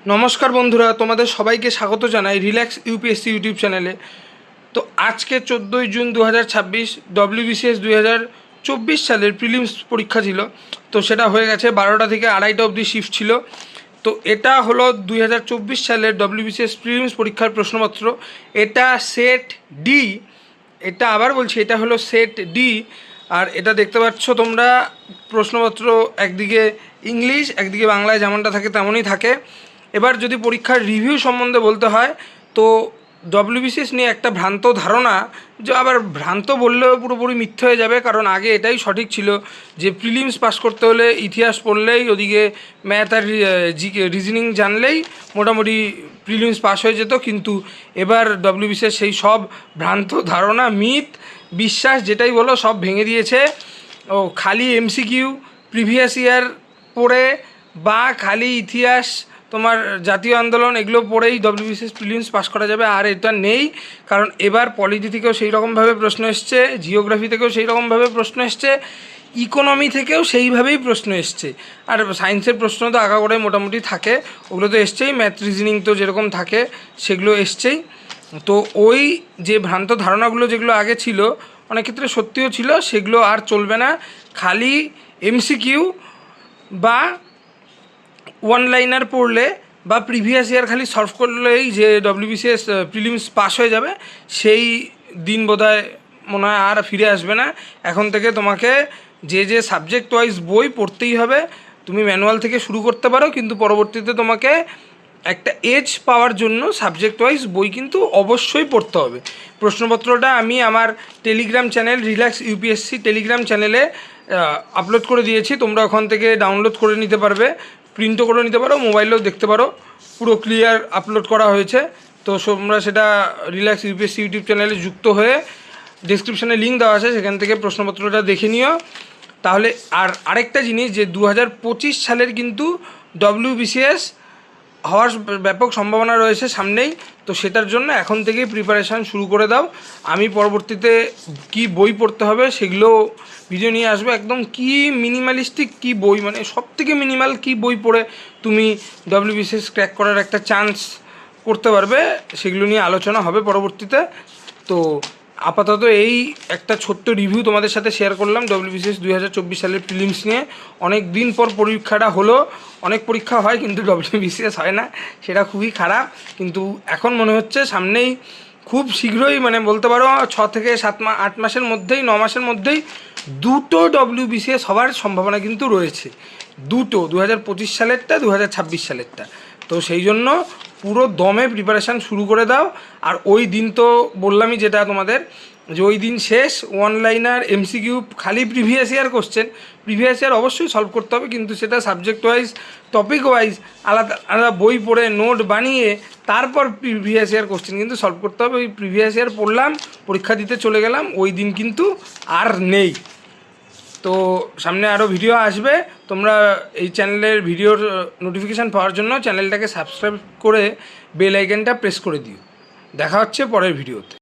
নমস্কার বন্ধুরা, তোমাদের সবাইকে স্বাগত জানাই রিল্যাক্স ইউপিএসসি ইউটিউব চ্যানেলে। তো আজকে 14ই জুন 2026 ডব্লিউবিসিএস 2024 সালের প্রিলিমস পরীক্ষা ছিল। তো সেটা হয়ে গেছে, 12টা থেকে 2:30 অবধি শিফট ছিল। তো এটা হলো 2024 সালের ডব্লিউবিসিএস প্রিলিমস পরীক্ষার প্রশ্নপত্র। এটা সেট ডি, এটা আবার বলছি, এটা হলো সেট ডি। আর এটা দেখতে পাচ্ছ তোমরা, প্রশ্নপত্র একদিকে ইংলিশ একদিকে বাংলায় যেমনটা থাকে তেমনই থাকে। এবার যদি পরীক্ষার রিভিউ সম্বন্ধে বলতে হয়, তো ডব্লিউবিসিএস নিয়ে একটা ভ্রান্ত ধারণা, যে আবার ভ্রান্ত বললেও পুরোপুরি মিথ্যে হয়ে যাবে, কারণ আগে এটাই সঠিক ছিল যে প্রিলিমস পাস করতে হলে ইতিহাস পড়লেই, ওদিকে ম্যাথ আর জিকে রিজনিং জানলেই মোটামুটি প্রিলিমস পাস হয়ে যেত। কিন্তু এবার ডব্লিউবিসিএস সেই সব ভ্রান্ত ধারণা, মিথ, বিশ্বাস যেটাই বলো সব ভেঙে দিয়েছে। ও খালি এমসিকিউ প্রিভিয়াস ইয়ার পড়ে বা খালি ইতিহাস, তোমার জাতীয় আন্দোলন এগুলো পড়েই ডব্লিউবিসিএস প্রিলিমস পাস করা যাবে, আর এটা নেই। কারণ এবার পলিটি থেকেও সেই রকমভাবে প্রশ্ন এসছে, জিওগ্রাফি থেকেও সেই রকমভাবে প্রশ্ন এসছে, ইকোনমি থেকেও সেইভাবেই প্রশ্ন এসছে। আর সায়েন্সের প্রশ্ন তো আগাগোড়াই মোটামুটি থাকে, ওগুলো তো এসছেই। ম্যাথ রিজনিং তো যেরকম থাকে সেগুলো এসছেই। তো ওই যে ভ্রান্ত ধারণাগুলো যেগুলো আগে ছিল, অনেক ক্ষেত্রে সত্যিও ছিল, সেগুলো আর চলবে না। খালি এমসিকিউ বা ওয়ান লাইনার পড়লে বা প্রিভিয়াস ইয়ার খালি সলভ করলেই যে ডব্লিউবিসিএস প্রিলিমস পাস হয়ে যাবে, সেই দিন বোধহয় মনে হয় আর ফিরে আসবে না। এখন থেকে তোমাকে যে সাবজেক্ট ওয়াইজ বই পড়তেই হবে। তুমি ম্যানুয়াল থেকে শুরু করতে পারো, কিন্তু পরবর্তীতে তোমাকে একটা এজ পাওয়ার জন্য সাবজেক্ট ওয়াইজ বই কিন্তু অবশ্যই পড়তে হবে। প্রশ্নপত্রটা আমি আমার Telegram channel relax UPSC Telegram চ্যানেলে আপলোড করে দিয়েছি। তোমরা ওখান থেকে ডাউনলোড করে নিতে পারবে, প্রিন্টও করে নিতে পারো, মোবাইলেও দেখতে পারো, পুরো ক্লিয়ার আপলোড করা হয়েছে। তো তোমরা সেটা রিল্যাক্স ইউপিএসসি ইউটিউব চ্যানেলে যুক্ত হয়ে ডেসক্রিপশানে লিঙ্ক দেওয়া আছে, সেখান থেকে প্রশ্নপত্রটা দেখে নিও। তাহলে আর আরেকটা জিনিস, যে 2025 সালের কিন্তু ডব্লিউবিসিএস হওয়ার ব্যাপক সম্ভাবনা রয়েছে সামনেই। তো সেটার জন্য এখন থেকেই প্রিপারেশান শুরু করে দাও। আমি পরবর্তীতে কি বই পড়তে হবে সেগুলো ভিডিও নিয়ে আসবো। একদম কি মিনিমালিস্টিক কি বই, মানে সব থেকে মিনিমাল কি বই পড়ে তুমি ডব্লিউবিসিএস ক্র্যাক করার একটা চান্স করতে পারবে, সেগুলো নিয়ে আলোচনা হবে পরবর্তীতে। তো আপাতত এই একটা ছোট্ট রিভিউ তোমাদের সাথে শেয়ার করলাম ডব্লিউবিসিএস 2024 সালের প্রিলিমস নিয়ে। অনেক দিন পর পরীক্ষাটা হলো। অনেক পরীক্ষা হয় কিন্তু ডব্লিউবিসিএস হয় না, সেটা খুবই খারাপ। কিন্তু এখন মনে হচ্ছে সামনেই খুব শীঘ্রই, মানে বলতে পারো 6 থেকে 8 মাসের মধ্যেই, 9 মাসের মধ্যেই দুটো ডব্লিউবিসিএস হওয়ার সম্ভাবনা কিন্তু রয়েছে। দুটো, 2025 সালেরটা, 2026 সালেরটা। তো সেই জন্য পুরো দমে প্রিপারেশান শুরু করে দাও। আর ওই দিন তো বললামই যেটা তোমাদের, যে ওই দিন শেষ, ওয়ান লাইনার এমসিকিউ খালি previous year question. Previous year অবশ্যই সলভ করতে হবে, কিন্তু সেটা সাবজেক্ট ওয়াইজ, টপিক ওয়াইজ আলাদা আলাদা বই পড়ে নোট বানিয়ে তারপর প্রিভিয়াস ইয়ার কোশ্চেন কিন্তু সলভ করতে হবে। ওই প্রিভিয়াস ইয়ার পড়লাম, পরীক্ষা দিতে চলে গেলাম, ওই দিন কিন্তু আর নেই। তো সামনে আরও ভিডিও আসবে। তোমরা এই চ্যানেলের ভিডিওর নোটিফিকেশান পাওয়ার জন্য চ্যানেলটাকে সাবস্ক্রাইব করে বেল আইকনটা প্রেস করে দিও। দেখা হচ্ছে পরের ভিডিওতে।